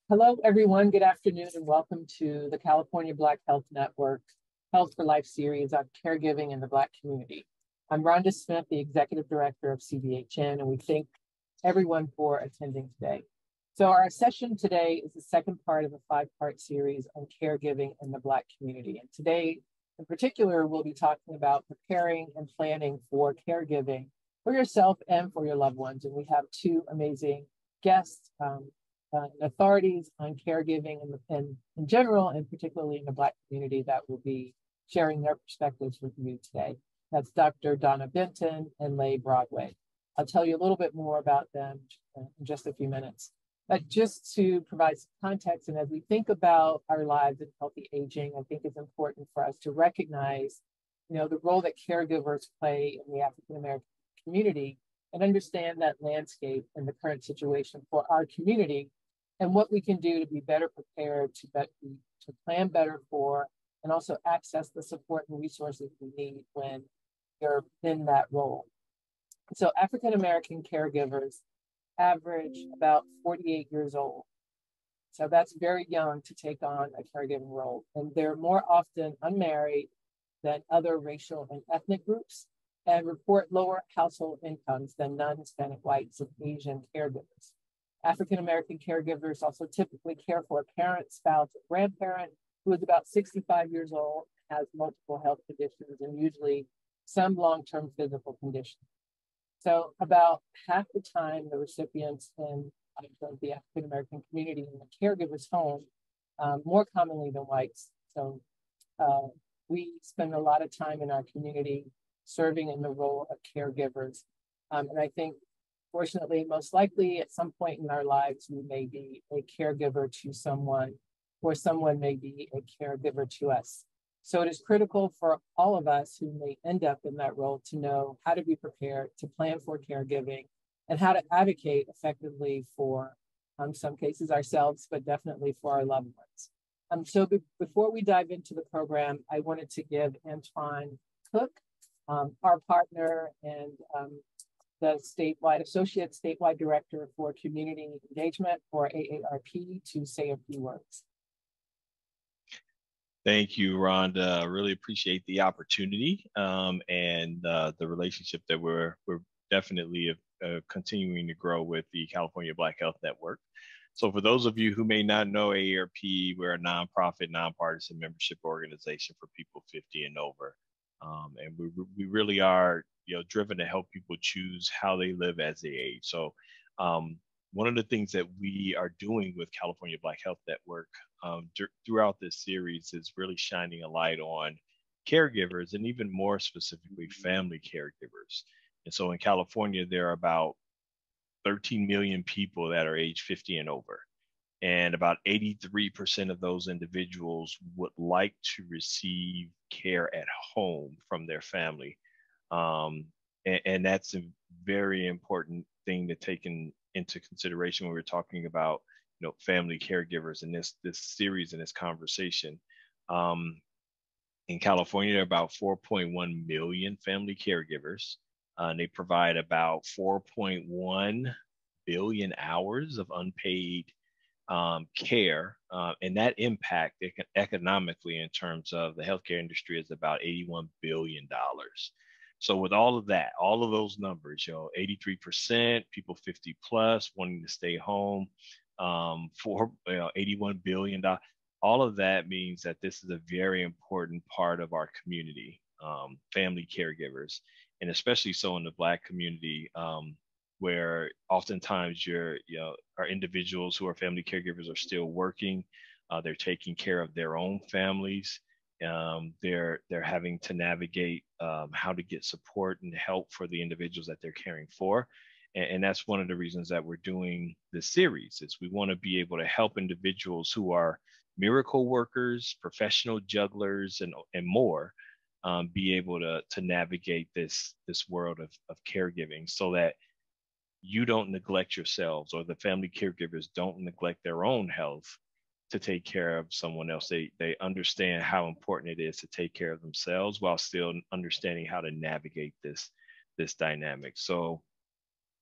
Hello, everyone. Good afternoon, and welcome to the California Black Health Network Health4Life Series on caregiving in the Black community. I'm Rhonda Smith, the Executive Director of CBHN, and we thank everyone for attending today. So our session today is the second part of a five-part series on caregiving in the Black community. And today, in particular, we'll be talking about preparing and planning for caregiving for yourself and for your loved ones. And we have two amazing guests, authorities on caregiving in general, and particularly in the Black community, that will be sharing their perspectives with you today. That's Dr. Donna Benton and Leigh Broadway. I'll tell you a little bit more about them in just a few minutes. But just to provide some context, and as we think about our lives and healthy aging, I think it's important for us to recognize, the role that caregivers play in the African American community and understand that landscape and the current situation for our community and what we can do to be better prepared, to plan better for, and also access the support and resources we need when you're in that role. So African American caregivers average about 48 years old. So that's very young to take on a caregiving role. And they're more often unmarried than other racial and ethnic groups and report lower household incomes than non-Hispanic whites and Asian caregivers. African American caregivers also typically care for a parent, spouse, or grandparent who is about 65 years old, has multiple health conditions, and usually some long-term physical conditions. So about half the time, the recipients in the African American community in the caregiver's home, more commonly than whites. So we spend a lot of time in our community serving in the role of caregivers. And I think, fortunately, most likely at some point in our lives, we may be a caregiver to someone, or someone may be a caregiver to us. So it is critical for all of us who may end up in that role to know how to be prepared, to plan for caregiving, and how to advocate effectively for, some cases ourselves, but definitely for our loved ones. So before we dive into the program, I wanted to give Antoine Cook, our partner and the Associate Statewide Director for Community Engagement for AARP, to say a few words. Thank you, Rhonda. I really appreciate the opportunity and the relationship that we're definitely continuing to grow with the California Black Health Network. So for those of you who may not know AARP, we're a nonprofit, nonpartisan membership organization for people 50 and over. And we really are, driven to help people choose how they live as they age. So one of the things that we are doing with California Black Health Network throughout this series is really shining a light on caregivers, and even more specifically, family caregivers. And so in California, there are about 13 million people that are age 50 and over. And about 83% of those individuals would like to receive care at home from their family. And that's a very important thing to take into consideration when we're talking about, family caregivers in this series and this conversation. In California, there are about 4.1 million family caregivers. And they provide about 4.1 billion hours of unpaid care, and that impact economically in terms of the healthcare industry is about $81 billion. So with all of that, all of those numbers, 83% people 50 plus wanting to stay home, for $81 billion, all of that means that this is a very important part of our community, family caregivers, and especially so in the Black community, where oftentimes our individuals who are family caregivers are still working. They're taking care of their own families. They're having to navigate how to get support and help for the individuals that they're caring for. And that's one of the reasons that we're doing this series, is we want to be able to help individuals who are miracle workers, professional jugglers, and more, be able to navigate this world of caregiving, so that you don't neglect yourselves, or the family caregivers don't neglect their own health to take care of someone else. They understand how important it is to take care of themselves while still understanding how to navigate this dynamic. So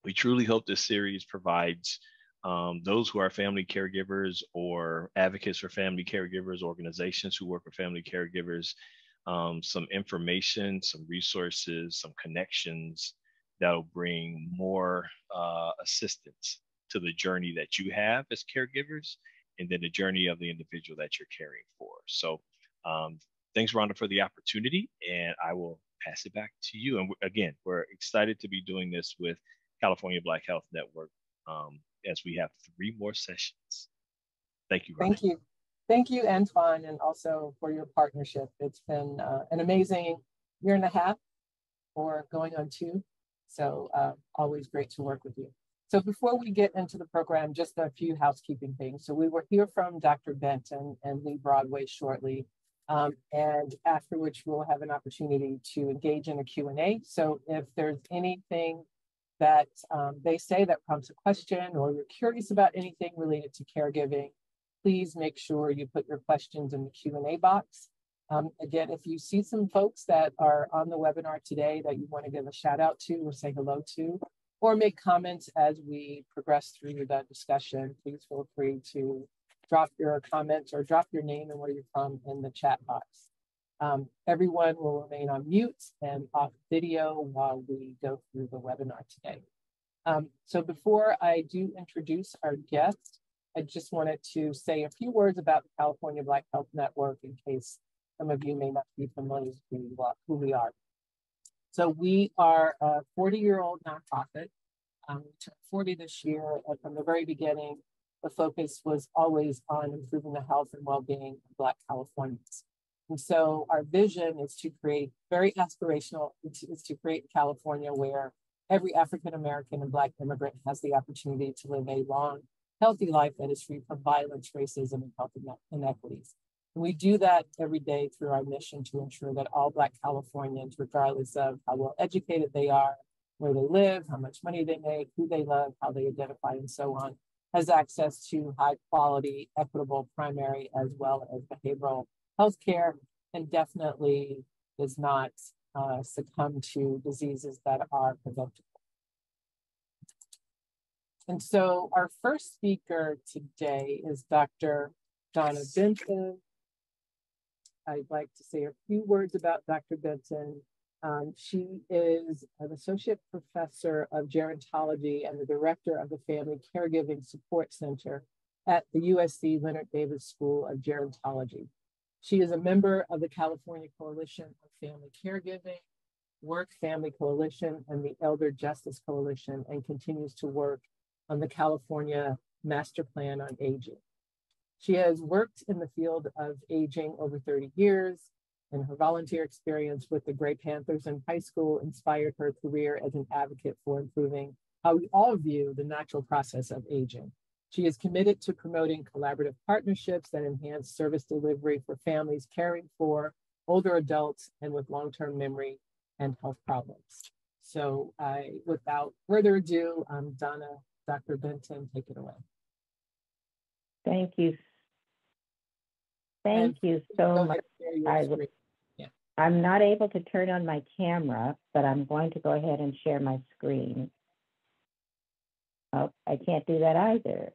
we truly hope this series provides those who are family caregivers or advocates for family caregivers, organizations who work with family caregivers, some information, some resources, some connections that'll bring more assistance to the journey that you have as caregivers and then the journey of the individual that you're caring for. So thanks, Rhonda, for the opportunity, and I will pass it back to you. And again, we're excited to be doing this with California Black Health Network as we have 3 more sessions. Thank you, Rhonda. Thank you. Thank you, Antoine, and also for your partnership. It's been an amazing 1.5 years or going on 2. So always great to work with you. So before we get into the program, just a few housekeeping things. So we will hear from Dr. Benton and Lee Broadway shortly. And after which we'll have an opportunity to engage in a Q&A. So if there's anything that they say that prompts a question, or you're curious about anything related to caregiving, please make sure you put your questions in the Q&A box. Again, if you see some folks that are on the webinar today that you want to give a shout out to or say hello to, or make comments as we progress through the discussion, please feel free to drop your comments or drop your name and where you're from in the chat box. Everyone will remain on mute and off video while we go through the webinar today. So before I do introduce our guest, I just wanted to say a few words about the California Black Health Network in case some of you may not be familiar with who we are. So we are a 40-year-old nonprofit. We turned 40 this year, and from the very beginning, the focus was always on improving the health and well-being of Black Californians. And so our vision is to create, very aspirational, is to create California where every African-American and Black immigrant has the opportunity to live a long, healthy life that is free from violence, racism, and health inequities. And we do that every day through our mission to ensure that all Black Californians, regardless of how well educated they are, where they live, how much money they make, who they love, how they identify, and so on, has access to high quality, equitable primary as well as behavioral health care, and definitely does not succumb to diseases that are preventable. And so our first speaker today is Dr. Donna Benton. I'd like to say a few words about Dr. Benton. She is an associate professor of gerontology and the director of the Family Caregiving Support Center at the USC Leonard Davis School of Gerontology. She is a member of the California Coalition of Family Caregiving, Work Family Coalition, and the Elder Justice Coalition, and continues to work on the California Master Plan on Aging. She has worked in the field of aging over 30 years, and her volunteer experience with the Gray Panthers in high school inspired her career as an advocate for improving how we all view the natural process of aging. She is committed to promoting collaborative partnerships that enhance service delivery for families caring for older adults and with long-term memory and health problems. So without further ado, Donna, Dr. Benton, take it away. Thank you. Thank you so much. I'm not able to turn on my camera, but I'm going to go ahead and share my screen. Oh, I can't do that either.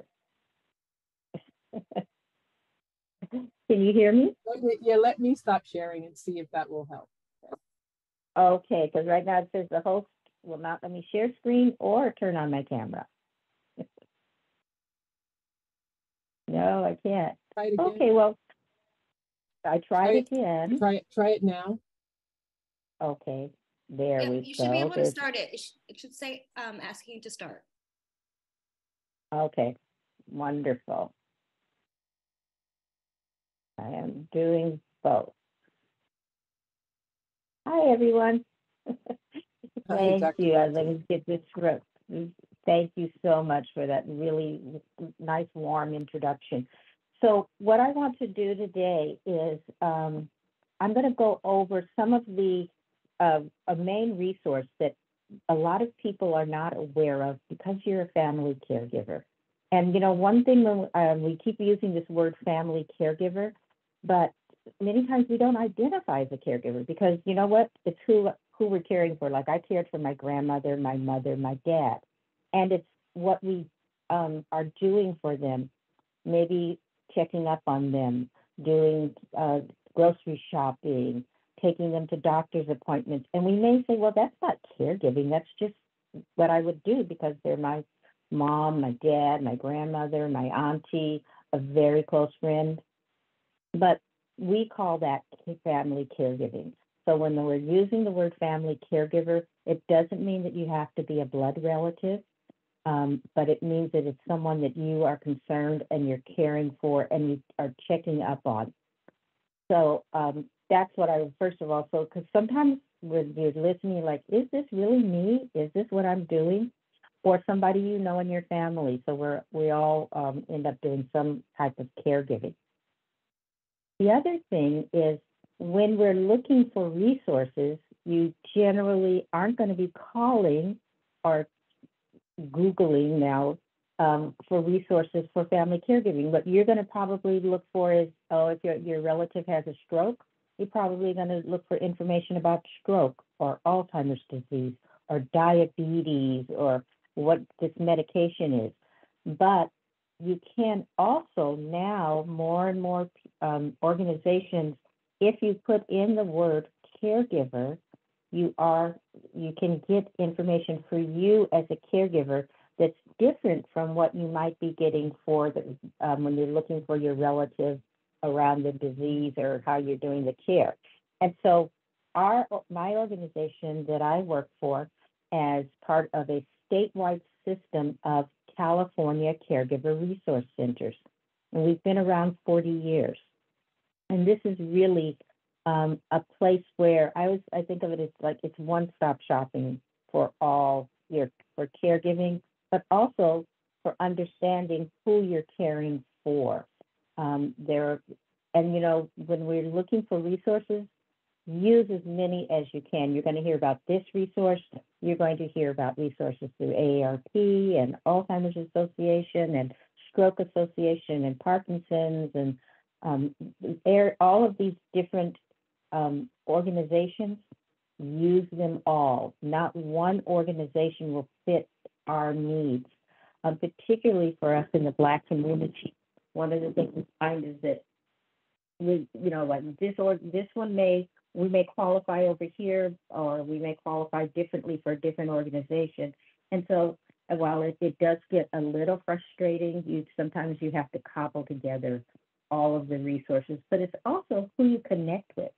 Can you hear me? Yeah, let me stop sharing and see if that will help. Okay, because right now it says the host will not let me share screen or turn on my camera. No, I can't. Try it again. Okay, well, I tried again. Try it now. Okay, there we go. You should be able to start it. It should say asking you to start. Okay, wonderful. I am doing both. Hi, everyone. Thank you. Let me get this script. Thank you so much for that really nice, warm introduction. So what I want to do today is I'm going to go over some of the a main resource that a lot of people are not aware of because you're a family caregiver. And, you know, one thing when we keep using this word family caregiver, but many times we don't identify as a caregiver because, you know what, it's who we're caring for. Like I cared for my grandmother, my mother, my dad. And it's what we are doing for them, maybe checking up on them, doing grocery shopping, taking them to doctor's appointments. And we may say, well, that's not caregiving. That's just what I would do because they're my mom, my dad, my grandmother, my auntie, a very close friend. But we call that family caregiving. So when we're using the word family caregiver, it doesn't mean that you have to be a blood relative, but it means that it's someone that you are concerned and you're caring for and you are checking up on. So that's what I would first of all, so because sometimes when you're listening, like, is this really me? Is this what I'm doing? Or somebody you know in your family. So we all end up doing some type of caregiving. The other thing is when we're looking for resources, you generally aren't going to be calling or Googling now for resources for family caregiving. What you're going to probably look for is, if your relative has a stroke, you're probably going to look for information about stroke or Alzheimer's disease or diabetes or what this medication is. But you can also now, more and more organizations, if you put in the word caregiver, you can get information for you as a caregiver that's different from what you might be getting for when you're looking for your relative around the disease or how you're doing the care. And so my organization that I work for as part of a statewide system of California Caregiver Resource Centers. And we've been around 40 years. And this is really a place where I think of it as like it's one-stop shopping for for caregiving, but also for understanding who you're caring for. When we're looking for resources, use as many as you can. You're going to hear about this resource. You're going to hear about resources through AARP and Alzheimer's Association and Stroke Association and Parkinson's and all of these different organizations. Use them all. Not one organization will fit our needs, particularly for us in the Black community. One of the things we find is that this one we may qualify over here, or we may qualify differently for a different organization. And so while it does get a little frustrating, sometimes you have to cobble together all of the resources, but it's also who you connect with.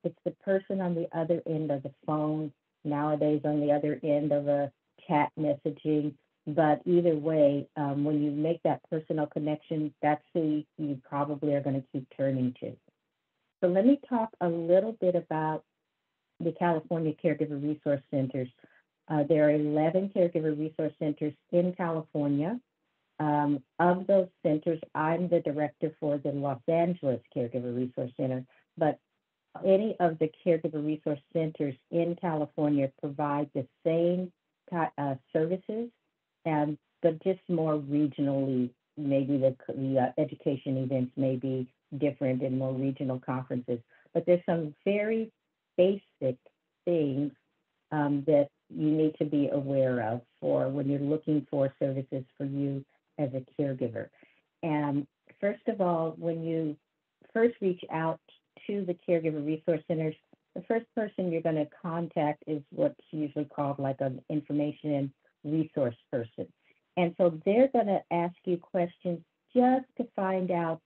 It's the person on the other end of the phone, nowadays on the other end of a chat messaging. But either way, when you make that personal connection, that's who you probably are going to keep turning to. So let me talk a little bit about the California Caregiver Resource Centers. There are 11 Caregiver Resource Centers in California. Of those centers, I'm the director for the Los Angeles Caregiver Resource Center, but any of the Caregiver Resource Centers in California provide the same services, but just more regionally. Maybe the education events may be different in more regional conferences, but there's some very basic things that you need to be aware of for when you're looking for services for you as a caregiver. And first of all, when you first reach out to the Caregiver Resource Centers, the first person you're going to contact is what's usually called like an information and resource person. And so they're going to ask you questions just to find out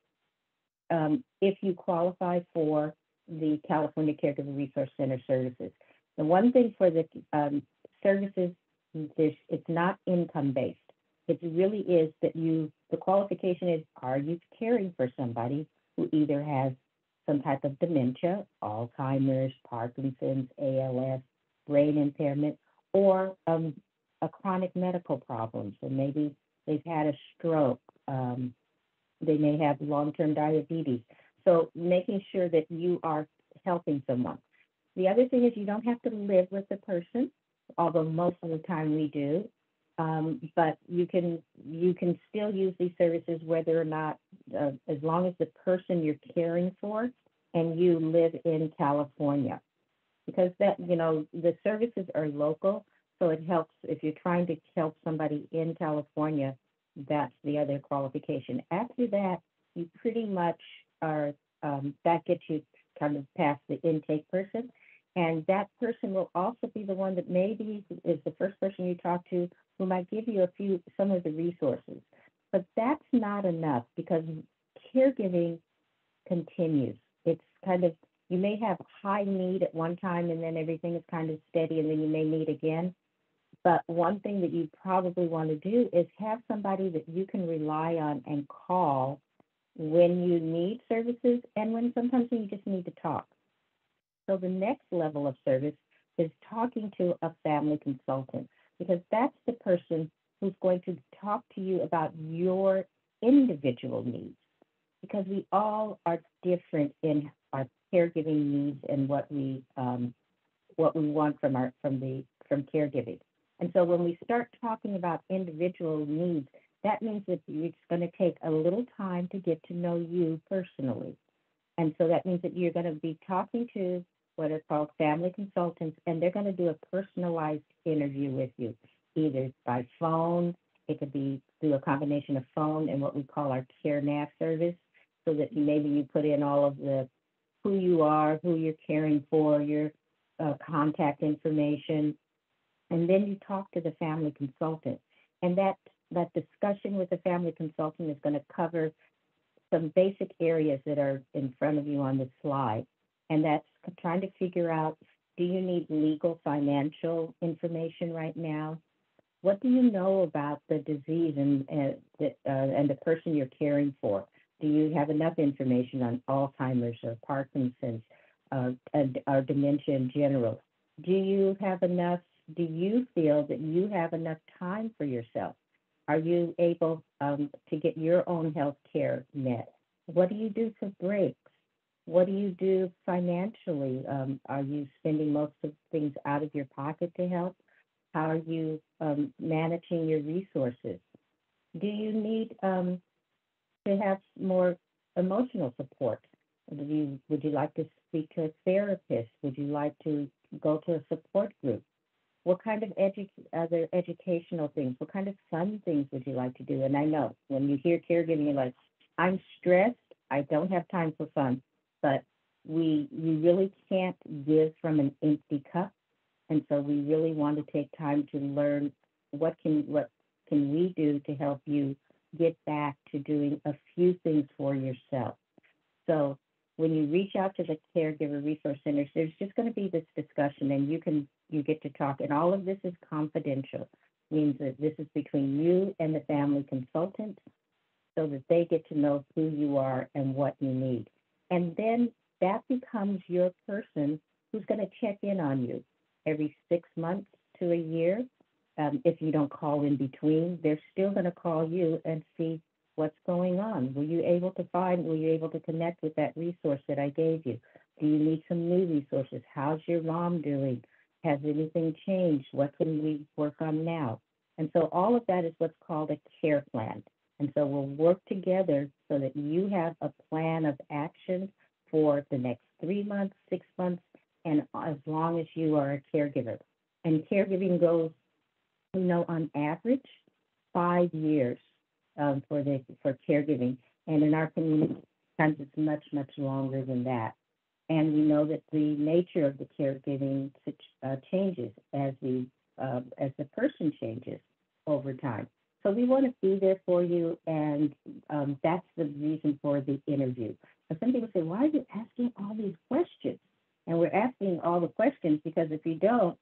if you qualify for the California Caregiver Resource Center services. The one thing for the services, it's not income-based. It really is that the qualification is, are you caring for somebody who either has some type of dementia, Alzheimer's, Parkinson's, ALS, brain impairment, or a chronic medical problem. So maybe they've had a stroke. They may have long-term diabetes. So making sure that you are helping someone. The other thing is you don't have to live with the person, although most of the time we do. But you can still use these services whether or not, as long as the person you're caring for and you live in California, because the services are local, so it helps if you're trying to help somebody in California. That's the other qualification. After that, you pretty much are, that gets you kind of past the intake person. And that person will also be the one that maybe is the first person you talk to who might give you some of the resources. But that's not enough because caregiving continues. It's kind of, you may have high need at one time and then everything is kind of steady and then you may need again. But one thing that you probably want to do is have somebody that you can rely on and call when you need services and when sometimes you just need to talk. So the next level of service is talking to a family consultant because that's the person who's going to talk to you about your individual needs because we all are different in our caregiving needs and what we want from caregiving. And so when we start talking about individual needs, that means that it's going to take a little time to get to know you personally. And so that means that you're going to be talking to what are called family consultants, and they're going to do a personalized interview with you, either by phone. It could be through a combination of phone and what we call our CareNav service, so that maybe you put in all of the who you are, who you're caring for, your contact information, and then you talk to the family consultant. And that discussion with the family consultant is going to cover some basic areas that are in front of you on the slide. And that's trying to figure out, do you need legal financial information right now? What do you know about the disease and the person you're caring for? Do you have enough information on Alzheimer's or Parkinson's or dementia in general? Do you feel that you have enough time for yourself? Are you able to get your own health care met? What do you do for breaks? What do you do financially? Are you spending most of things out of your pocket to help? How are you managing your resources? Do you need to have more emotional support? Would you like to speak to a therapist? Would you like to go to a support group? What kind of other educational things? What kind of fun things would you like to do? And I know when you hear caregiving, you're like, I'm stressed. I don't have time for fun. But we really can't give from an empty cup. And so we really want to take time to learn what can we do to help you get back to doing a few things for yourself. So when you reach out to the Caregiver Resource Centers, there's just going to be this discussion and you get to talk. And all of this is confidential, means that this is between you and the family consultant so that they get to know who you are and what you need. And then that becomes your person who's going to check in on you every 6 months to a year. If you don't call in between, they're still going to call you and see what's going on. Were you able to connect with that resource that I gave you? Do you need some new resources? How's your mom doing? Has anything changed? What can we work on now? And so all of that is what's called a care plan. And so we'll work together so that you have a plan of action for the next 3 months, 6 months, and as long as you are a caregiver. And caregiving goes, on average, 5 years for caregiving. And in our community, sometimes it's much, much longer than that. And we know that the nature of the caregiving changes as the person changes over time. So we want to be there for you, and that's the reason for the interview. But some people say, why are you asking all these questions? And we're asking all the questions because if you don't,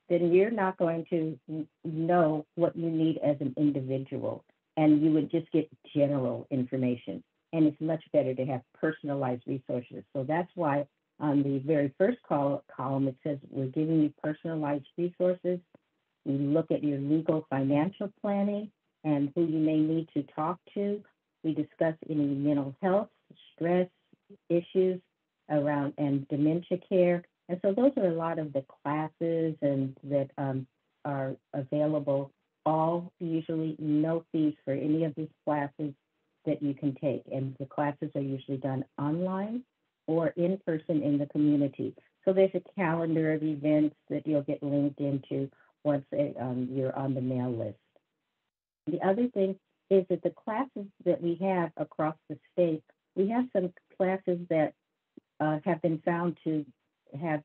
then you're not going to know what you need as an individual, and you would just get general information. And it's much better to have personalized resources. So that's why on the very first column, it says we're giving you personalized resources. We look at your legal financial planning and who you may need to talk to. We discuss any mental health, stress issues around and dementia care. And so those are a lot of the classes and that are available, all usually no fees for any of these classes that you can take. And the classes are usually done online or in person in the community. So there's a calendar of events that you'll get linked into once you're on the mail list. The other thing is that the classes that we have across the state, we have some classes that have been found to have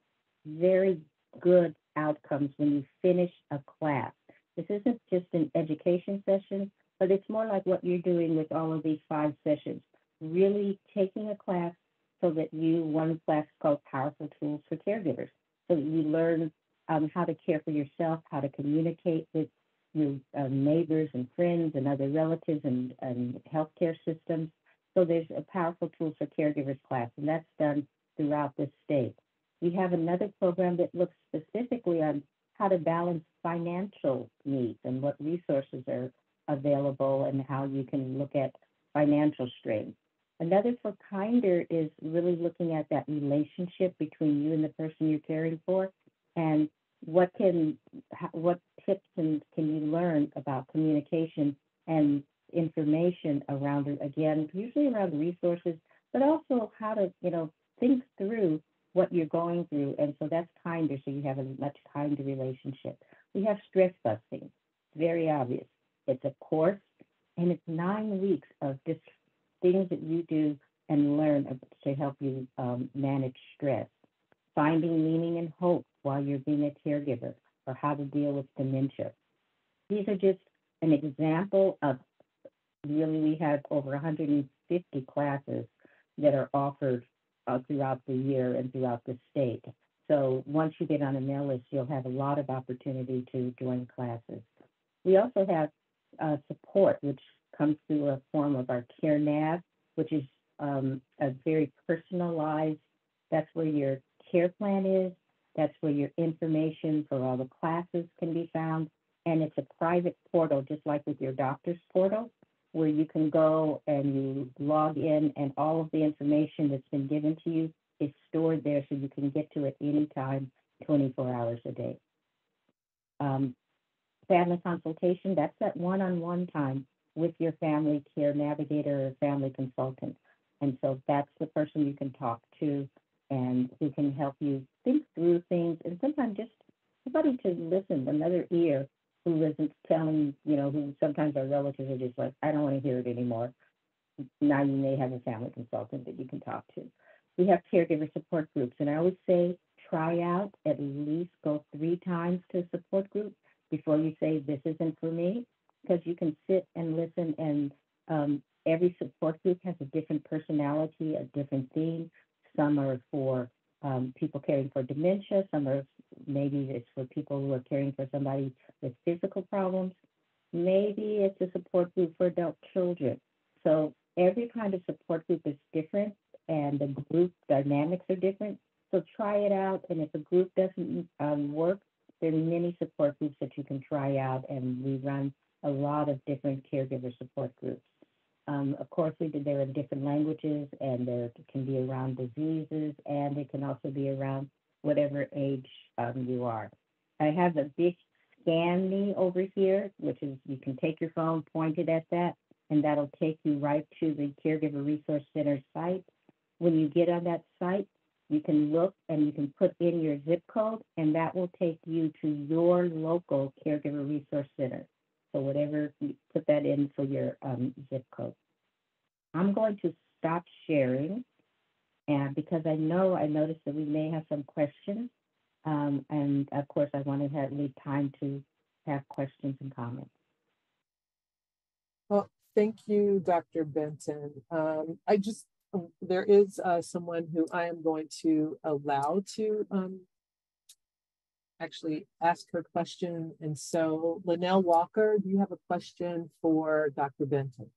very good outcomes when you finish a class. This isn't just an education session, but it's more like what you're doing with all of these 5 sessions, really taking a class so that one class is called Powerful Tools for Caregivers, so that you learn how to care for yourself, how to communicate with your neighbors and friends and other relatives and healthcare systems. So there's a Powerful Tools for Caregivers class, and that's done throughout the state. We have another program that looks specifically on how to balance financial needs and what resources are available and how you can look at financial strain. Another for Kinder is really looking at that relationship between you and the person you're caring for, and what tips can you learn about communication and information around, again, usually around resources, but also how to, think through what you're going through. And so that's Kinder, so you have a much kinder relationship. We have stress busting, very obvious. It's a course, and it's 9 weeks of just things that you do and learn to help you manage stress. Finding meaning and hope while you're being a caregiver, or how to deal with dementia. These are just an example of, really, we have over 150 classes that are offered throughout the year and throughout the state. So once you get on a mail list, you'll have a lot of opportunity to join classes. We also have support, which comes through a form of our Care Nav, which is a very personalized, that's where your care plan is, that's where your information for all the classes can be found, and it's a private portal, just like with your doctor's portal, where you can go and you log in, and all of the information that's been given to you is stored there, so you can get to it anytime, 24 hours a day. Family consultation, that's that one-on-one time with your family care navigator or family consultant. And so that's the person you can talk to and who can help you think through things, and sometimes just somebody to listen, another ear who isn't telling, who sometimes our relatives are just like, I don't want to hear it anymore. Now you may have a family consultant that you can talk to. We have caregiver support groups, and I always say try out, at least go 3 times to a support group before you say this isn't for me, because you can sit and listen, and every support group has a different personality, a different theme. Some are for people caring for dementia, some are, maybe it's for people who are caring for somebody with physical problems. Maybe it's a support group for adult children. So every kind of support group is different, and the group dynamics are different. So try it out, and if a group doesn't work, there are many support groups that you can try out, and we run a lot of different caregiver support groups. Of course, there are different languages, and there can be around diseases, and it can also be around whatever age you are. I have a big Scan Me over here, which is, you can take your phone, point it at that, and that'll take you right to the Caregiver Resource Center site. When you get on that site, you can look and you can put in your zip code, and that will take you to your local Caregiver Resource Center. So whatever, you put that in for your zip code. I'm going to stop sharing, and because I noticed that we may have some questions, and of course I want to leave time to have questions and comments. Well, thank you, Dr. Benton. There is someone who I am going to allow to actually ask her question. And so, Linnell Walker, do you have a question for Dr. Benton?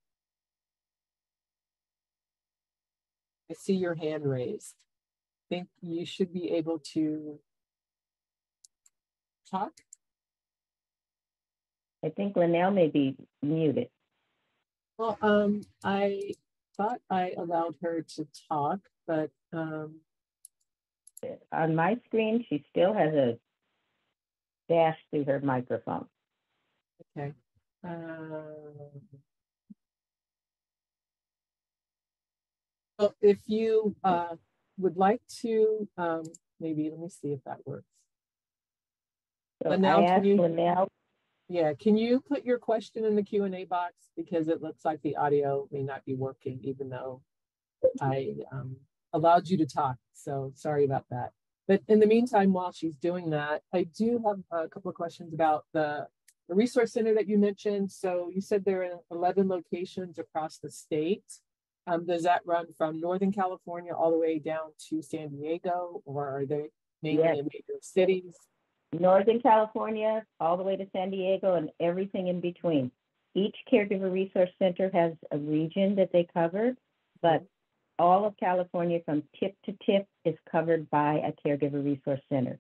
I see your hand raised. I think you should be able to talk. I think Linnell may be muted. Well, I thought I allowed her to talk, but on my screen, she still has a dash through her microphone. Okay. Well, if you would like to, maybe let me see if that works. So Linnell, I asked Linnell Yeah, can you put your question in the Q&A box? Because it looks like the audio may not be working, even though I allowed you to talk. So sorry about that. But in the meantime, while she's doing that, I do have a couple of questions about the resource center that you mentioned. So you said there are 11 locations across the state. Does that run from Northern California all the way down to San Diego, or are they mainly in major cities? Northern California, all the way to San Diego, and everything in between. Each Caregiver Resource Center has a region that they cover, but all of California from tip to tip is covered by a Caregiver Resource Center.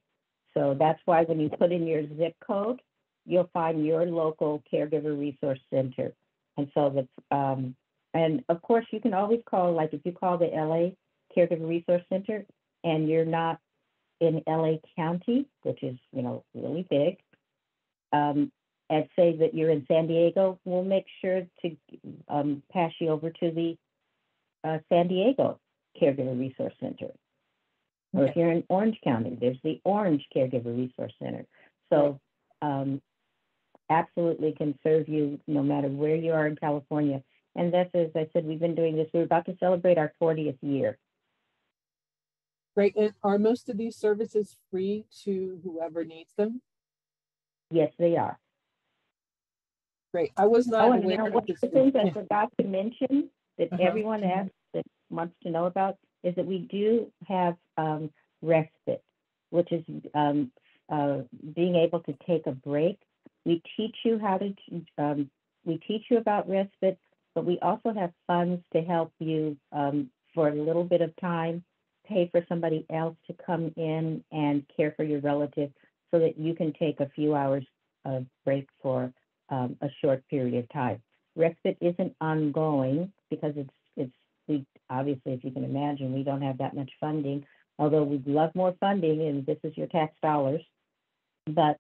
So that's why when you put in your zip code, you'll find your local Caregiver Resource Center. And so that's, and of course you can always call, like if you call the LA Caregiver Resource Center and you're not in LA County, which is, you know, really big, and say that you're in San Diego, we'll make sure to pass you over to the San Diego Caregiver Resource Center. Or if you're in Orange County, there's the Orange Caregiver Resource Center. So absolutely can serve you no matter where you are in California. And that's, as I said, we've been doing this. We're about to celebrate our 40th year. Great. And are most of these services free to whoever needs them? Yes, they are. Great. I was not aware of this. The things I forgot to mention that everyone asks that wants to know about is that we do have respite, which is being able to take a break. We teach you how to, we teach you about respite, but we also have funds to help you for a little bit of time, pay for somebody else to come in and care for your relative so that you can take a few hours of break for a short period of time. Respite isn't ongoing because we obviously, if you can imagine, we don't have that much funding, although we'd love more funding, and this is your tax dollars. But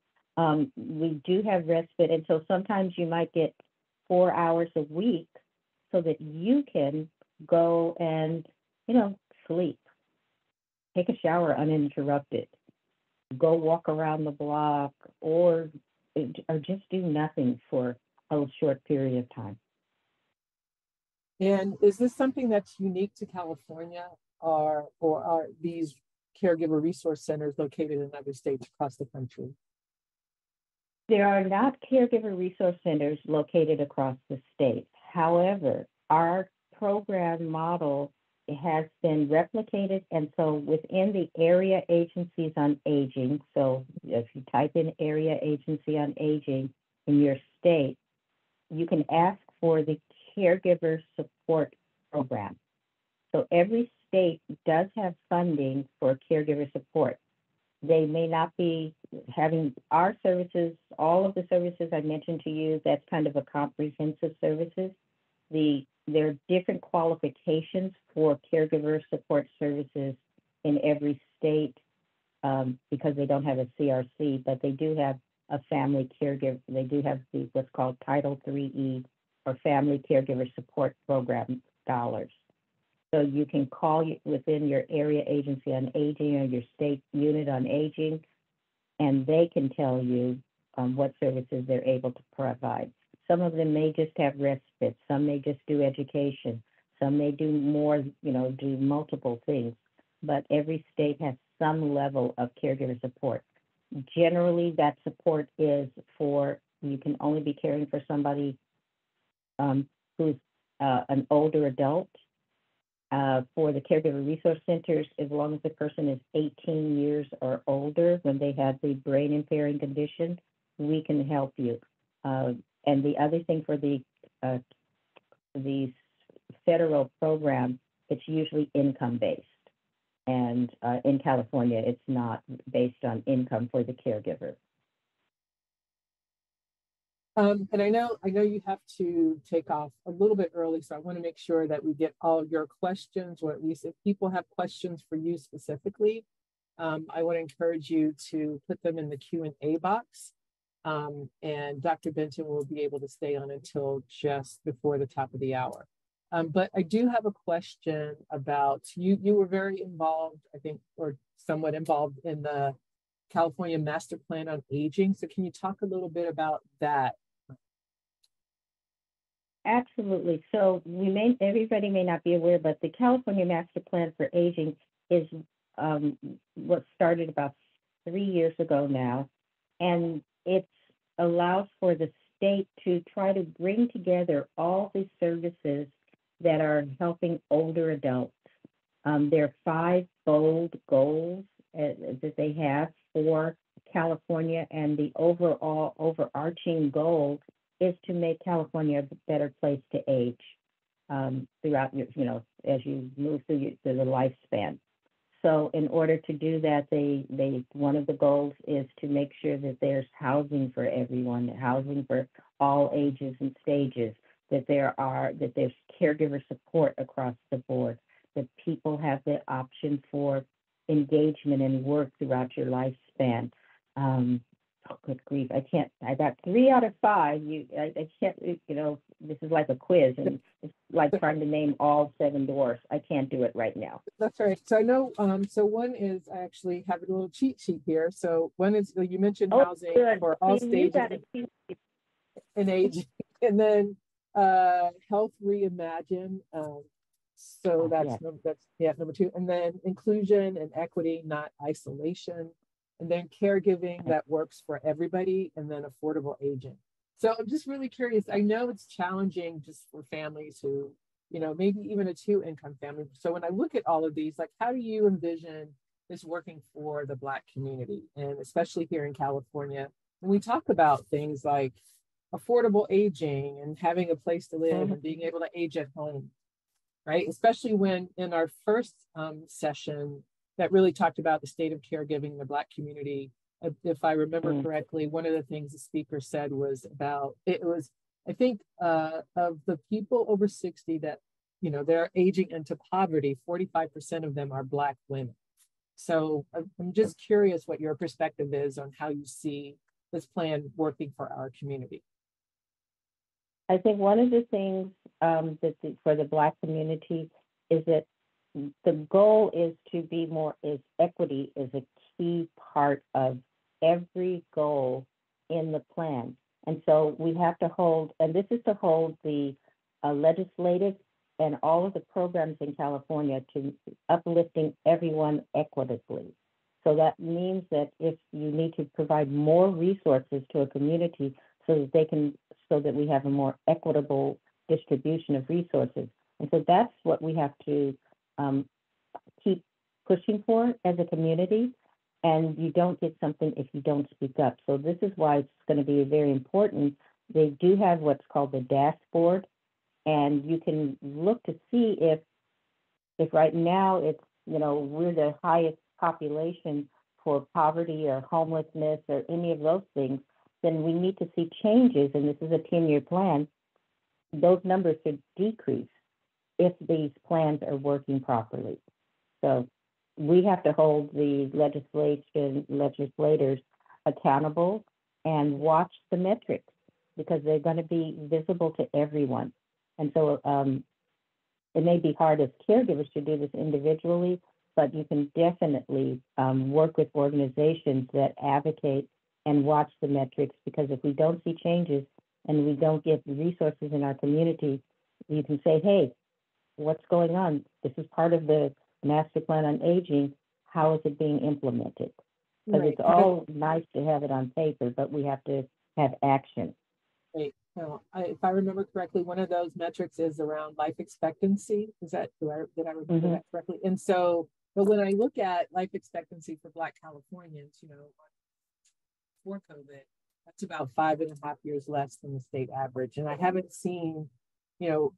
we do have respite, and so sometimes you might get 4 hours a week so that you can go and, you know, sleep, take a shower uninterrupted, go walk around the block, or just do nothing for a short period of time. And is this something that's unique to California, or are these caregiver resource centers located in other states across the country? There are not caregiver resource centers located across the state. However, our program model has been replicated, and so within the area agencies on aging, so if you type in area agency on aging in your state, you can ask for the caregiver support program. So every state does have funding for caregiver support. They may not be having our services, all of the services I mentioned to you, that's kind of a comprehensive services. There are different qualifications for caregiver support services in every state because they don't have a CRC, but they do have a family caregiver. They do have what's called Title IIIE or Family Caregiver Support Program dollars. So you can call within your area agency on aging or your state unit on aging, and they can tell you what services they're able to provide. Some of them may just have respite. Some may just do education. Some may do more, you know, do multiple things. But every state has some level of caregiver support. Generally, that support is for, you can only be caring for somebody who's an older adult. For the caregiver resource centers, as long as the person is 18 years or older when they have the brain impairing condition, we can help you. And the other thing for the federal program, it's usually income based. And in California, it's not based on income for the caregiver. And I know you have to take off a little bit early, so I want to make sure that we get all your questions, or at least if people have questions for you specifically, I want to encourage you to put them in the Q&A box. And Dr. Benton will be able to stay on until just before the top of the hour. But I do have a question about, you were very involved, I think, or somewhat involved in the California Master Plan on Aging. So can you talk a little bit about that? Absolutely. So everybody may not be aware, but the California Master Plan for Aging is what started about 3 years ago now, and it allows for the state to try to bring together all the services that are helping older adults. There are 5 bold goals that they have for California, and the overall overarching goal is to make California a better place to age throughout your, as you move through the lifespan. So in order to do that, one of the goals is to make sure that there's housing for everyone, housing for all ages and stages, that there's caregiver support across the board, that people have the option for engagement and work throughout your lifespan. Oh, good grief! I got 3 out of 5. I can't. This is like a quiz, and it's like trying to name all 7 dwarfs. I can't do it right now. That's right. So I know. So one is, I actually have a little cheat sheet here. So one is, you mentioned housing for all stages in age, and then health reimagine. So that's number 2, and then inclusion and equity, not isolation. And then caregiving that works for everybody, and then affordable aging. So I'm just really curious. I know it's challenging just for families who, maybe even a 2-income family. So when I look at all of these, like, how do you envision this working for the Black community? And especially here in California, when we talk about things like affordable aging and having a place to live and being able to age at home, right? Especially when in our first session, that really talked about the state of caregiving in the Black community. If I remember correctly, one of the things the speaker said was about, I think, of the people over 60 that, they're aging into poverty, 45% of them are Black women. So I'm just curious what your perspective is on how you see this plan working for our community. I think one of the things for the Black community is that the goal is equity is a key part of every goal in the plan. And so we have to hold, and this is to hold the legislative and all of the programs in California to uplifting everyone equitably. So that means that if you need to provide more resources to a community so that we have a more equitable distribution of resources. And so that's what we have to keep pushing for as a community, and you don't get something if you don't speak up. So this is why it's going to be very important. They do have what's called the dashboard, and you can look to see if right now it's, we're the highest population for poverty or homelessness or any of those things, then we need to see changes, and this is a 10-year plan. Those numbers should decrease if these plans are working properly. So we have to hold the legislators accountable and watch the metrics, because they're going to be visible to everyone. And so it may be hard as caregivers to do this individually, but you can definitely work with organizations that advocate and watch the metrics, because if we don't see changes and we don't get resources in our community, you can say, hey, what's going on? This is part of the Master Plan on Aging. How is it being implemented? Because it's all nice to have it on paper, but we have to have action. Right. Well, if I remember correctly, one of those metrics is around life expectancy. Did I remember that correctly? And so, but when I look at life expectancy for Black Californians, before COVID, that's about 5.5 years less than the state average. And I haven't seen,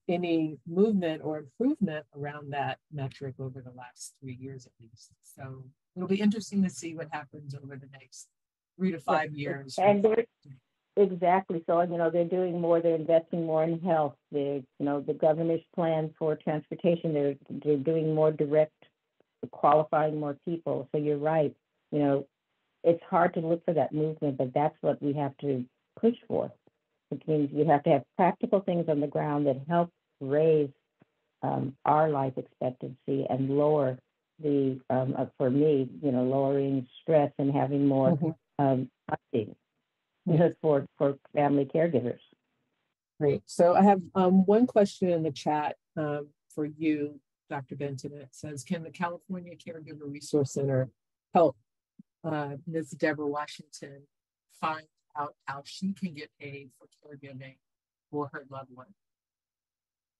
any movement or improvement around that metric over the last 3 years at least. So it'll be interesting to see what happens over the next 3 to 5 years. And exactly. So, they're doing more, they're investing more in health. The governor's plan for transportation, they're doing more direct, qualifying more people. So you're right. It's hard to look for that movement, but that's what we have to push for. Which means you have to have practical things on the ground that help raise our life expectancy and lower the for me, lowering stress and having more funding for family caregivers. Great. So I have one question in the chat for you, Dr. Benton. It says, can the California Caregiver Resource Center help Ms. Deborah Washington find out how she can get paid for caregiving for her loved one?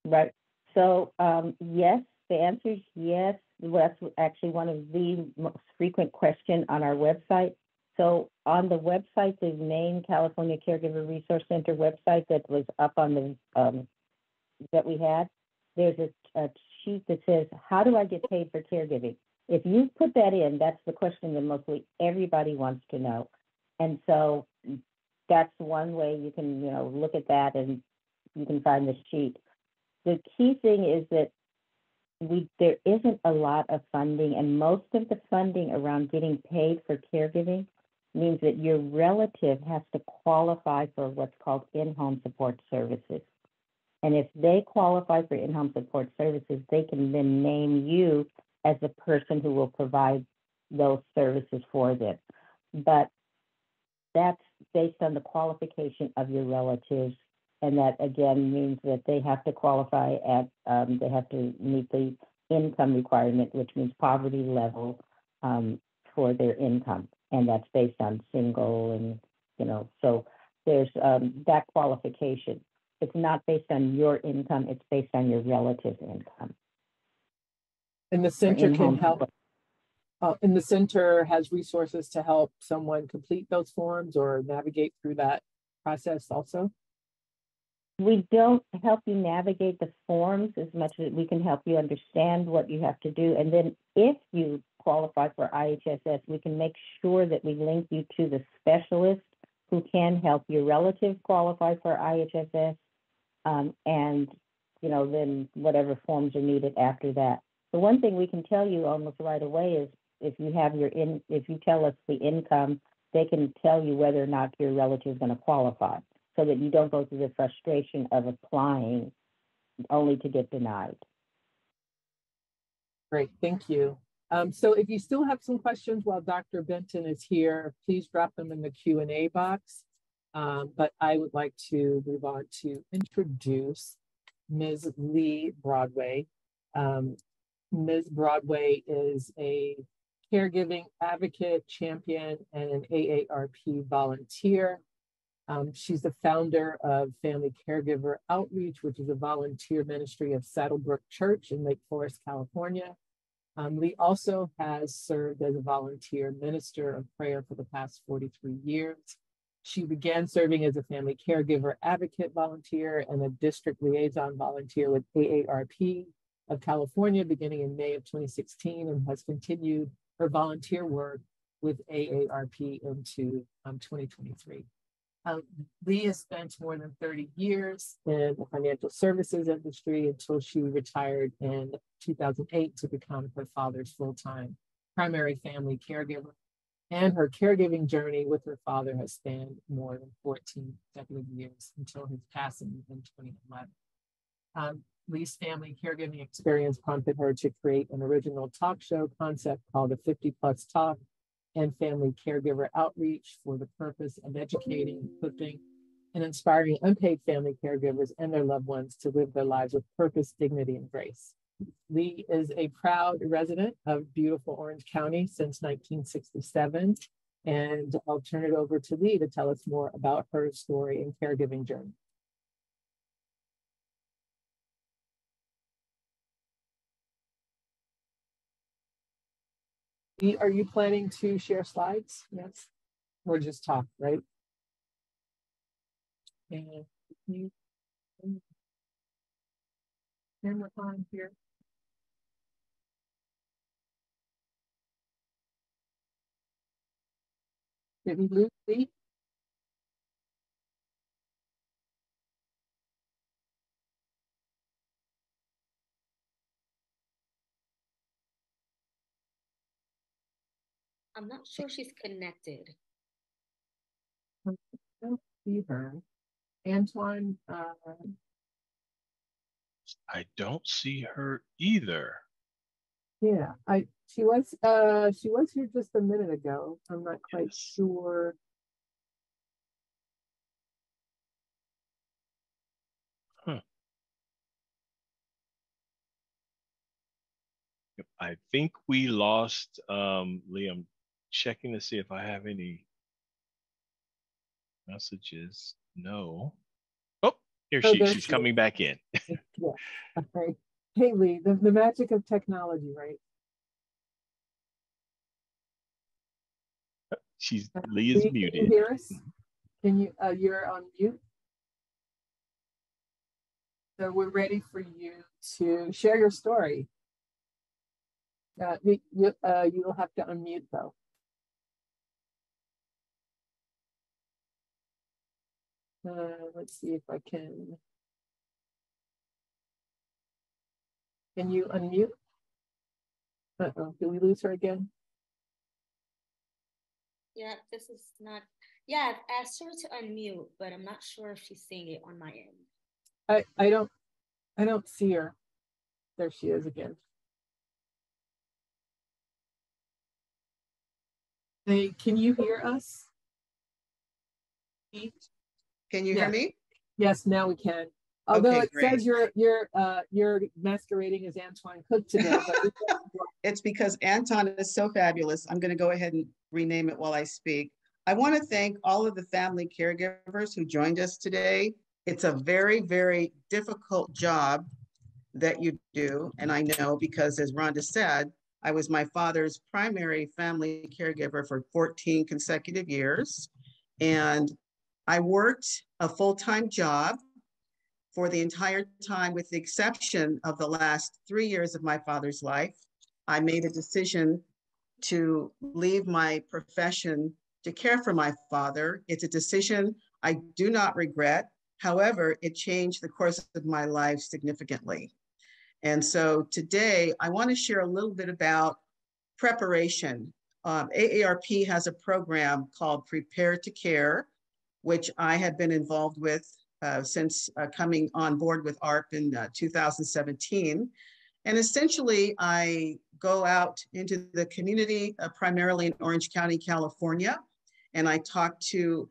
Right. So yes, the answer is yes. That's actually one of the most frequent questions on our website. So on the website, the main California Caregiver Resource Center website that was up on the that we had, there's a sheet that says, how do I get paid for caregiving? If you put that in, that's the question that mostly everybody wants to know. And so that's one way you can, look at that and you can find the sheet. The key thing is that there isn't a lot of funding, and most of the funding around getting paid for caregiving means that your relative has to qualify for what's called in-home support services. And if they qualify for in-home support services, they can then name you as the person who will provide those services for them. But that's based on the qualification of your relatives. And that, again, means that they have to qualify at, they have to meet the income requirement, which means poverty level for their income. And that's based on single and, so there's that qualification. It's not based on your income, it's based on your relative's income. And the center can help. And the center has resources to help someone complete those forms or navigate through that process also? We don't help you navigate the forms as much as we can help you understand what you have to do. And then if you qualify for IHSS, we can make sure that we link you to the specialist who can help your relative qualify for IHSS. And, then whatever forms are needed after that. The one thing we can tell you almost right away is if you tell us the income, they can tell you whether or not your relative is going to qualify, so that you don't go through the frustration of applying only to get denied. Great, thank you. So if you still have some questions while Dr. Benton is here, please drop them in the Q&A box. But I would like to move on to introduce Ms. Lee Broadway. Ms. Broadway is a caregiving advocate, champion, and an AARP volunteer. She's the founder of Family Caregiver Outreach, which is a volunteer ministry of Saddlebrook Church in Lake Forest, California. Lee also has served as a volunteer minister of prayer for the past 43 years. She began serving as a family caregiver advocate volunteer and a district liaison volunteer with AARP of California beginning in May of 2016, and has continued her volunteer work with AARP into 2023. Lee has spent more than 30 years in the financial services industry until she retired in 2008 to become her father's full-time primary family caregiver. And her caregiving journey with her father has spanned more than 14 consecutive years until his passing in 2011. Lee's family caregiving experience prompted her to create an original talk show concept called the 50 Plus Talk and Family Caregiver Outreach for the purpose of educating, equipping, and inspiring unpaid family caregivers and their loved ones to live their lives with purpose, dignity, and grace. Lee is a proud resident of beautiful Orange County since 1967, and I'll turn it over to Lee to tell us more about her story and caregiving journey. Lee, are you planning to share slides? Yes, or just talk, right? And you camera on here. Did we lose Lee? I'm not sure she's connected. I don't see her. Antoine, I don't see her either. yeah, She was here just a minute ago. I'm not quite sure. Huh. I think we lost Lee. I'm checking to see if I have any messages. No. Oh, here she's coming back in. Yeah. Okay. Hey Lee, the magic of technology, right? Lee is muted. Can you hear us? Can you you're on mute? So we're ready for you to share your story. You'll have to unmute though. Let's see if I can. Can you unmute? Uh-oh, did we lose her again? Yeah, this is not. Yeah, I've asked her to unmute, but I'm not sure if she's seeing it on my end. I don't see her. There she is again. Hey, can you hear us? Can you hear me? Yes, now we can. Although Okay, it says you're masquerading as Antoine Cook today, but it's because Anton is so fabulous. I'm going to go ahead and rename it while I speak. I want to thank all of the family caregivers who joined us today. It's a very, very difficult job that you do. And I know because, as Rhonda said, I was my father's primary family caregiver for 14 consecutive years. And I worked a full-time job for the entire time, with the exception of the last 3 years of my father's life. I made a decision to leave my profession to care for my father. It's a decision I do not regret. However, it changed the course of my life significantly. And so today I want to share a little bit about preparation. AARP has a program called Prepare to Care, which I have been involved with since coming on board with ARP in 2017. And essentially, I go out into the community, primarily in Orange County, California, and I talk to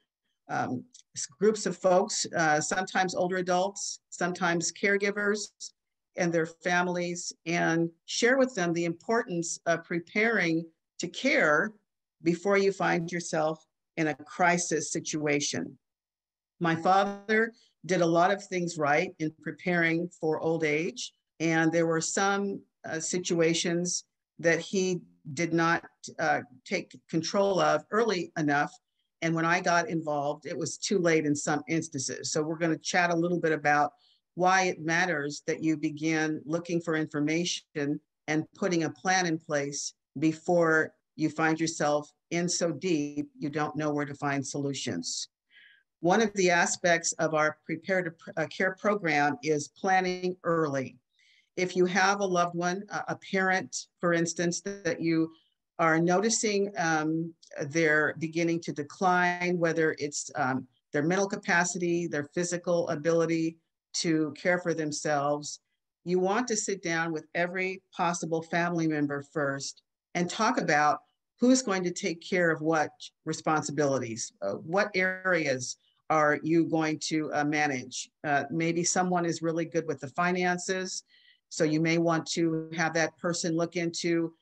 groups of folks, sometimes older adults, sometimes caregivers and their families, and share with them the importance of preparing to care before you find yourself in a crisis situation. My father did a lot of things right in preparing for old age, and there were some situations that he did not take control of early enough. And when I got involved, it was too late in some instances. So we're going to chat a little bit about why it matters that you begin looking for information and putting a plan in place before you find yourself in so deep you don't know where to find solutions. One of the aspects of our Prepare to Care program is planning early. If you have a loved one, a parent, for instance, that you are noticing they're beginning to decline, whether it's their mental capacity, their physical ability to care for themselves, you want to sit down with every possible family member first and talk about who's going to take care of what responsibilities, what areas are you going to manage? Maybe someone is really good with the finances, so you may want to have that person look into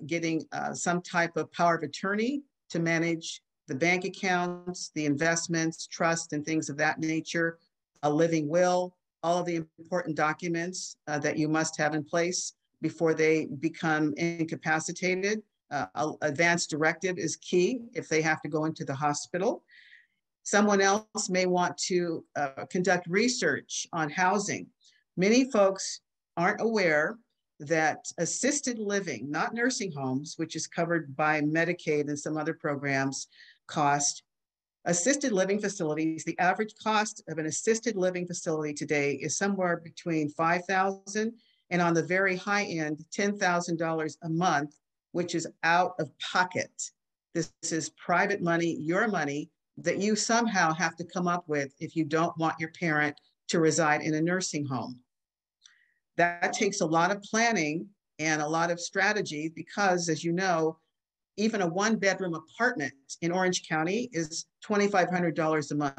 getting some type of power of attorney to manage the bank accounts, the investments, trust, and things of that nature, a living will, all of the important documents that you must have in place before they become incapacitated. Advance directive is key if they have to go into the hospital. Someone else may want to conduct research on housing. Many folks aren't aware that assisted living, not nursing homes, which is covered by Medicaid and some other programs, cost. Assisted living facilities, the average cost of an assisted living facility today is somewhere between $5,000 and on the very high end, $10,000 a month, which is out of pocket. This is private money, your money, that you somehow have to come up with if you don't want your parent to reside in a nursing home. That takes a lot of planning and a lot of strategies because, as you know, even a one-bedroom apartment in Orange County is $2,500 a month.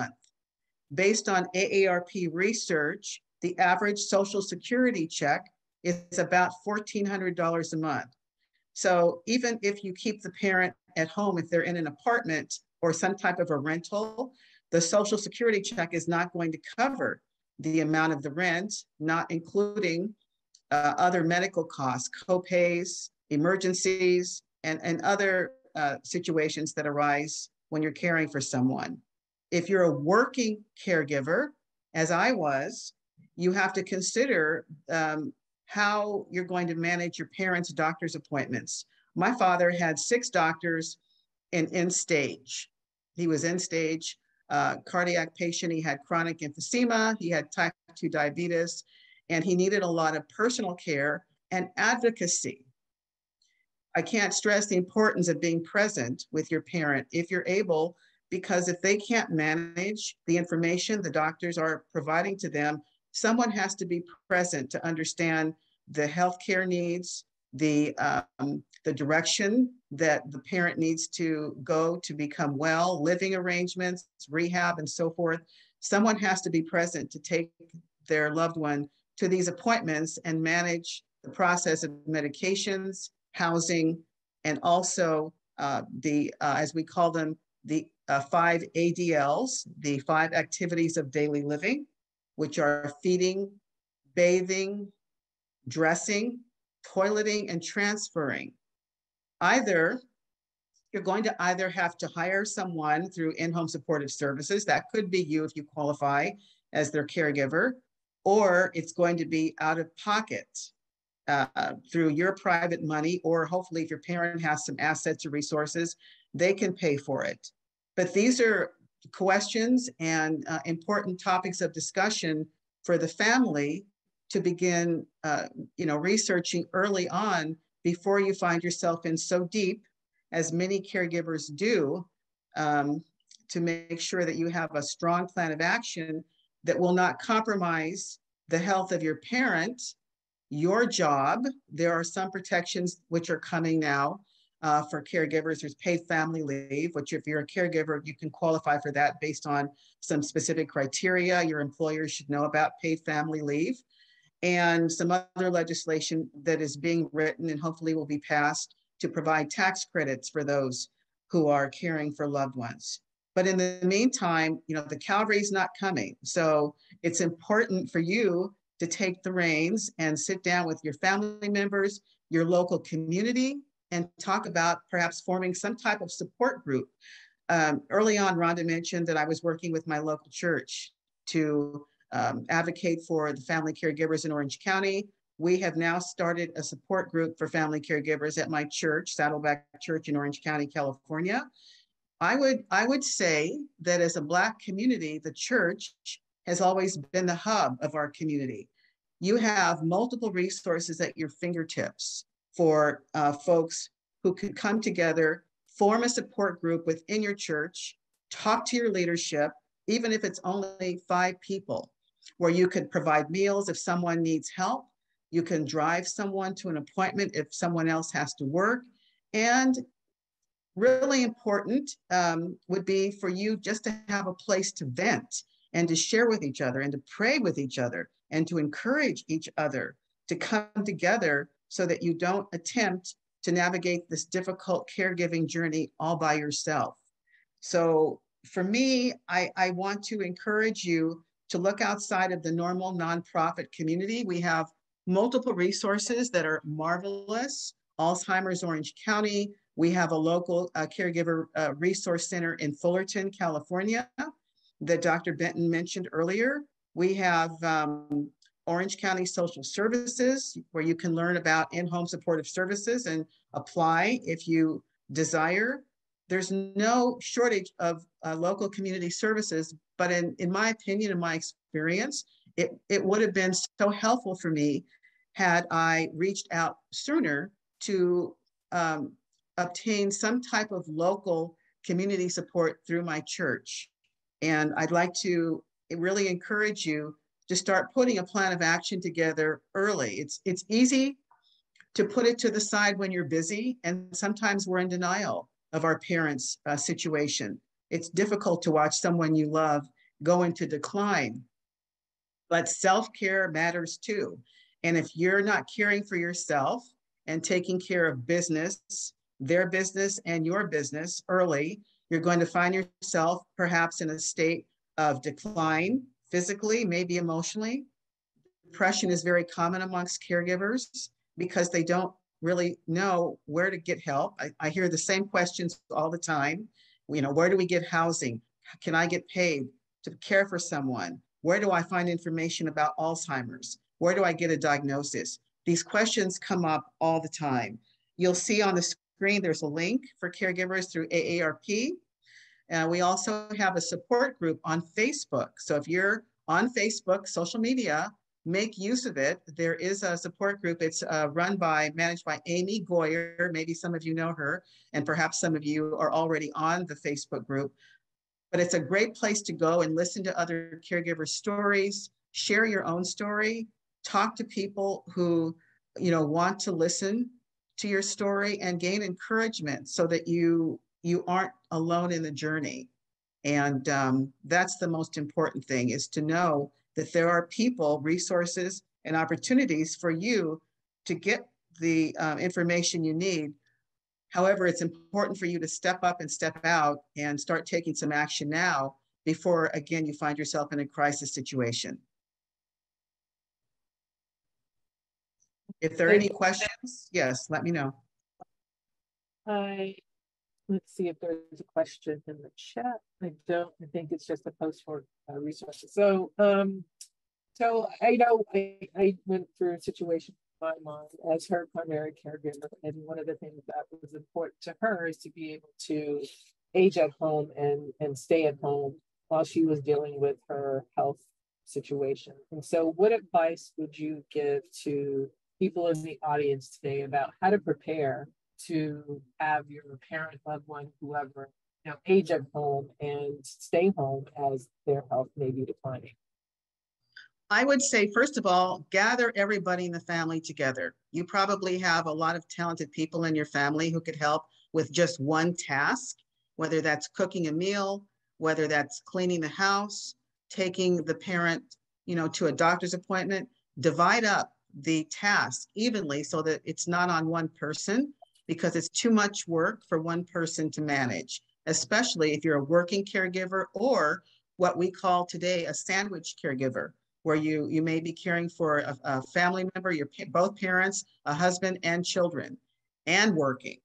Based on AARP research, the average Social Security check is about $1,400 a month. So even if you keep the parent at home, if they're in an apartment or some type of a rental, the Social Security check is not going to cover the amount of the rent, not including other medical costs, co-pays, emergencies, and other situations that arise when you're caring for someone. If you're a working caregiver, as I was, you have to consider how you're going to manage your parents' doctor's appointments. My father had 6 doctors in end stage. He was end stage cardiac patient. He had chronic emphysema. He had type 2 diabetes, and he needed a lot of personal care and advocacy. I can't stress the importance of being present with your parent if you're able, because if they can't manage the information the doctors are providing to them, someone has to be present to understand the healthcare needs, the direction that the parent needs to go to become well, living arrangements, rehab, and so forth. Someone has to be present to take their loved one to these appointments and manage the process of medications, housing, and also as we call them, the 5 ADLs, the 5 activities of daily living, which are feeding, bathing, dressing, toileting, and transferring. You're going to either have to hire someone through in-home supportive services, that could be you if you qualify as their caregiver, or it's going to be out of pocket through your private money, or hopefully if your parent has some assets or resources, they can pay for it. But these are questions and important topics of discussion for the family to begin researching early on before you find yourself in so deep, as many caregivers do, to make sure that you have a strong plan of action that will not compromise the health of your parent, your job. There are some protections which are coming now for caregivers. There's paid family leave, which if you're a caregiver, you can qualify for that based on some specific criteria. Your employer should know about paid family leave, and some other legislation that is being written and hopefully will be passed to provide tax credits for those who are caring for loved ones. But in the meantime, the cavalry's not coming. So it's important for you to take the reins and sit down with your family members, your local community, and talk about perhaps forming some type of support group. Early on, Rhonda mentioned that I was working with my local church to advocate for the family caregivers in Orange County. We have now started a support group for family caregivers at my church, Saddleback Church in Orange County, California. I would say that as a Black community, the church has always been the hub of our community. You have multiple resources at your fingertips for folks who could come together, form a support group within your church, talk to your leadership, even if it's only 5 people, where you could provide meals if someone needs help. You can drive someone to an appointment if someone else has to work. And really important would be for you just to have a place to vent and to share with each other and to pray with each other and to encourage each other to come together so that you don't attempt to navigate this difficult caregiving journey all by yourself. So for me, I want to encourage you to look outside of the normal nonprofit community. We have multiple resources that are marvelous. Alzheimer's Orange County. We have a local caregiver resource center in Fullerton, California, that Dr. Benton mentioned earlier. We have Orange County Social Services, where you can learn about in-home supportive services and apply if you desire. There's no shortage of local community services, but in my opinion, in my experience, it would have been so helpful for me had I reached out sooner to obtain some type of local community support through my church. And I'd like to really encourage you to start putting a plan of action together early. It's easy to put it to the side when you're busy. And sometimes we're in denial of our parents' situation. It's difficult to watch someone you love go into decline. But self-care matters too. And if you're not caring for yourself and taking care of business, their business and your business early, you're going to find yourself perhaps in a state of decline, physically, maybe emotionally. Depression is very common amongst caregivers because they don't really know where to get help. I hear the same questions all the time. You know, where do we get housing? Can I get paid to care for someone? Where do I find information about Alzheimer's? Where do I get a diagnosis? These questions come up all the time. You'll see on the screen, there's a link for caregivers through AARP. We also have a support group on Facebook. So if you're on Facebook, social media, make use of it. There is a support group. It's managed by Amy Goyer. Maybe some of you know her, and perhaps some of you are already on the Facebook group. But it's a great place to go and listen to other caregiver stories, share your own story, talk to people who, want to listen to your story and gain encouragement so that you aren't alone in the journey. And that's the most important thing, is to know that there are people, resources, and opportunities for you to get the information you need. However, it's important for you to step up and step out and start taking some action now before, again, you find yourself in a crisis situation. If there are any questions, yes, let me know. Let's see if there's a question in the chat. I think it's just a post for resources. So I know I went through a situation with my mom as her primary caregiver, and one of the things that was important to her is to be able to age at home and stay at home while she was dealing with her health situation. And so what advice would you give to people in the audience today about how to prepare to have your parent, loved one, whoever, age at home and stay home as their health may be declining? I would say, first of all, gather everybody in the family together. You probably have a lot of talented people in your family who could help with just one task, whether that's cooking a meal, whether that's cleaning the house, taking the parent, to a doctor's appointment. Divide up the task evenly so that it's not on one person, because it's too much work for one person to manage, especially if you're a working caregiver or what we call today a sandwich caregiver, where you may be caring for a family member, both parents, a husband and children, and working.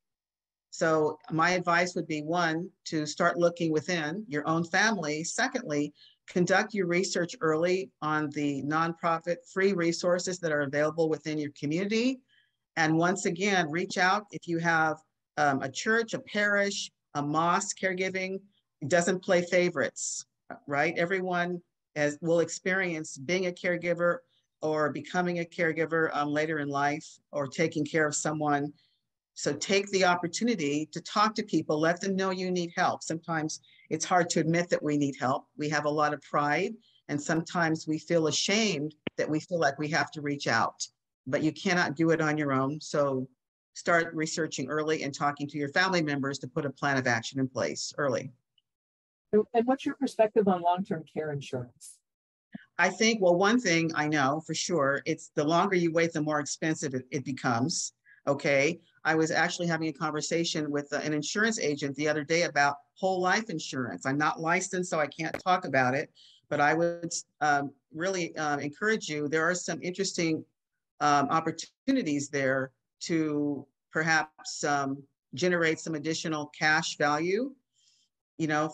So my advice would be, one, to start looking within your own family. Secondly, conduct your research early on the nonprofit free resources that are available within your community. And once again, reach out if you have a church, a parish, a mosque. Caregiving doesn't play favorites, right? Everyone will experience being a caregiver or becoming a caregiver later in life, or taking care of someone. So take the opportunity to talk to people, let them know you need help. Sometimes it's hard to admit that we need help. We have a lot of pride, and sometimes we feel ashamed that we feel like we have to reach out, but you cannot do it on your own. So start researching early and talking to your family members to put a plan of action in place early. And what's your perspective on long-term care insurance? I think, well, one thing I know for sure, it's the longer you wait, the more expensive it becomes. Okay. I was actually having a conversation with an insurance agent the other day about whole life insurance. I'm not licensed, so I can't talk about it, but I would really encourage you. There are some interesting opportunities there to perhaps generate some additional cash value,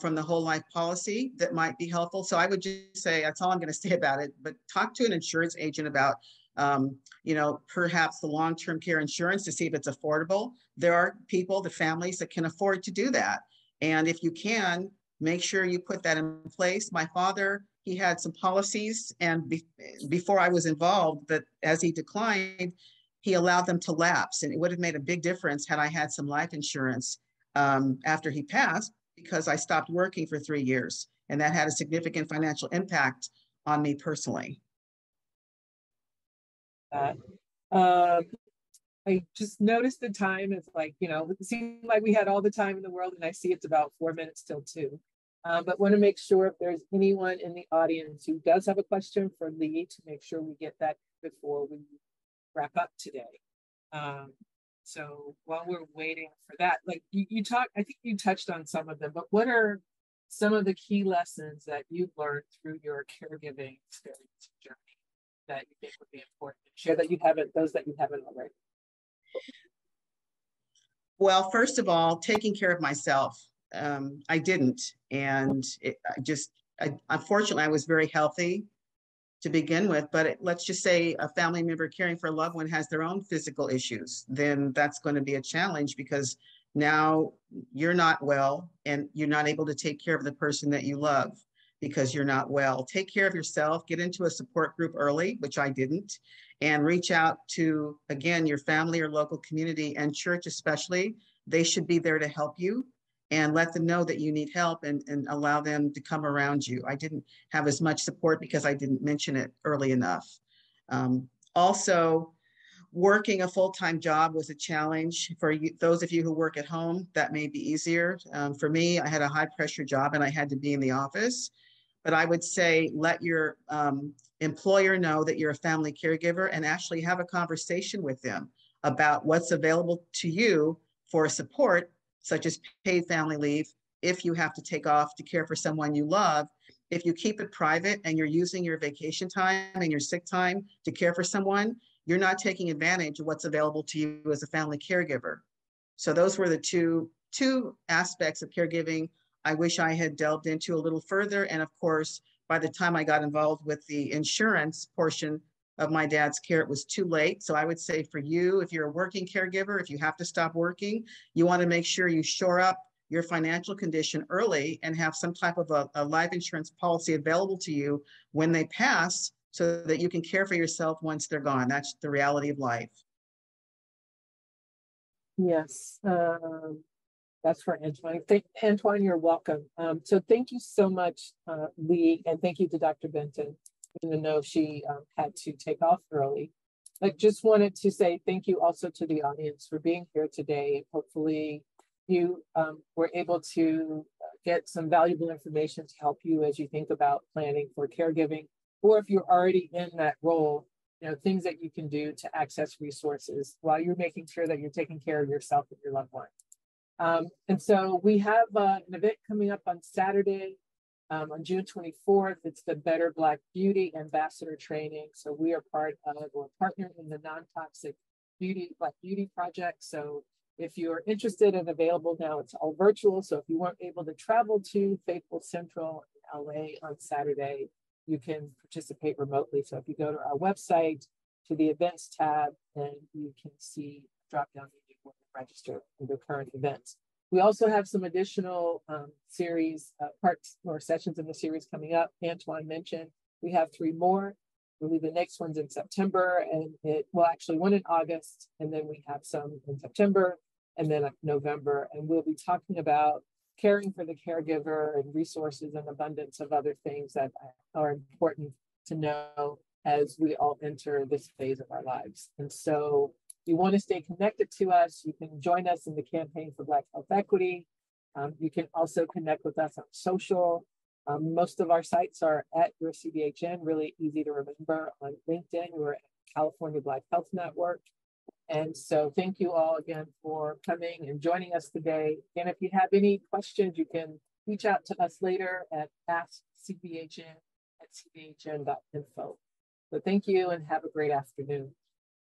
from the whole life policy that might be helpful. So I would just say, that's all I'm going to say about it, but talk to an insurance agent about, perhaps the long-term care insurance to see if it's affordable. There are people, the families that can afford to do that. And if you can, make sure you put that in place. My father, he had some policies, and before I was involved, but as he declined, he allowed them to lapse. And it would have made a big difference had I had some life insurance after he passed, because I stopped working for 3 years, and that had a significant financial impact on me personally. I just noticed the time. It's like, it seemed like we had all the time in the world, and I see it's about 4 minutes till 2. But want to make sure if there's anyone in the audience who does have a question for Lee, to make sure we get that before we wrap up today. So while we're waiting for that, like you talked, I think you touched on some of them, but what are some of the key lessons that you've learned through your caregiving experience journey that you think would be important to share those that you haven't already? Well, first of all, taking care of myself. I didn't. And unfortunately, I was very healthy to begin with, but let's just say a family member caring for a loved one has their own physical issues, then that's going to be a challenge, because now you're not well and you're not able to take care of the person that you love because you're not well. Take care of yourself, get into a support group early, which I didn't, and reach out to, again, your family or local community and church especially. They should be there to help you, and let them know that you need help, and allow them to come around you. I didn't have as much support because I didn't mention it early enough. Also, working a full-time job was a challenge. For you, those of you who work at home, that may be easier. For me, I had a high-pressure job and I had to be in the office. But I would say let your employer know that you're a family caregiver, and actually have a conversation with them about what's available to you for support, such as paid family leave, if you have to take off to care for someone you love. If you keep it private and you're using your vacation time and your sick time to care for someone, you're not taking advantage of what's available to you as a family caregiver. So those were the two aspects of caregiving I wish I had delved into a little further. And of course, by the time I got involved with the insurance portion of my dad's care, it was too late. So I would say for you, if you're a working caregiver, if you have to stop working, you want to make sure you shore up your financial condition early and have some type of a life insurance policy available to you when they pass, so that you can care for yourself once they're gone. That's the reality of life. Yes, that's for Antoine. Antoine, you're welcome. So thank you so much, Lee, and thank you to Dr. Benton, even though she had to take off early. I just wanted to say thank you also to the audience for being here today. Hopefully you were able to get some valuable information to help you as you think about planning for caregiving, or if you're already in that role, things that you can do to access resources while you're making sure that you're taking care of yourself and your loved one. And so we have an event coming up on Saturday, on June 24th. It's the Better Black Beauty Ambassador Training. So we are part of, or partner in the Non-Toxic Black Beauty Project. So if you're interested and available now, it's all virtual. So if you weren't able to travel to Faithful Central in LA on Saturday, you can participate remotely. So if you go to our website, to the events tab, and you can see drop down menu where to register under current events. We also have some additional series parts or sessions in the series coming up. Antoine mentioned we have 3 more. I believe the next one's in September, and actually one in August, and then we have some in September, and then November. And we'll be talking about caring for the caregiver and resources and abundance of other things that are important to know as we all enter this phase of our lives. And so if you want to stay connected to us, you can join us in the Campaign for Black Health Equity. You can also connect with us on social. Most of our sites are at your CBHN, really easy to remember. On LinkedIn, we're at California Black Health Network. And so thank you all again for coming and joining us today. And if you have any questions, you can reach out to us later at askcbhn@cbhn.info. So thank you and have a great afternoon.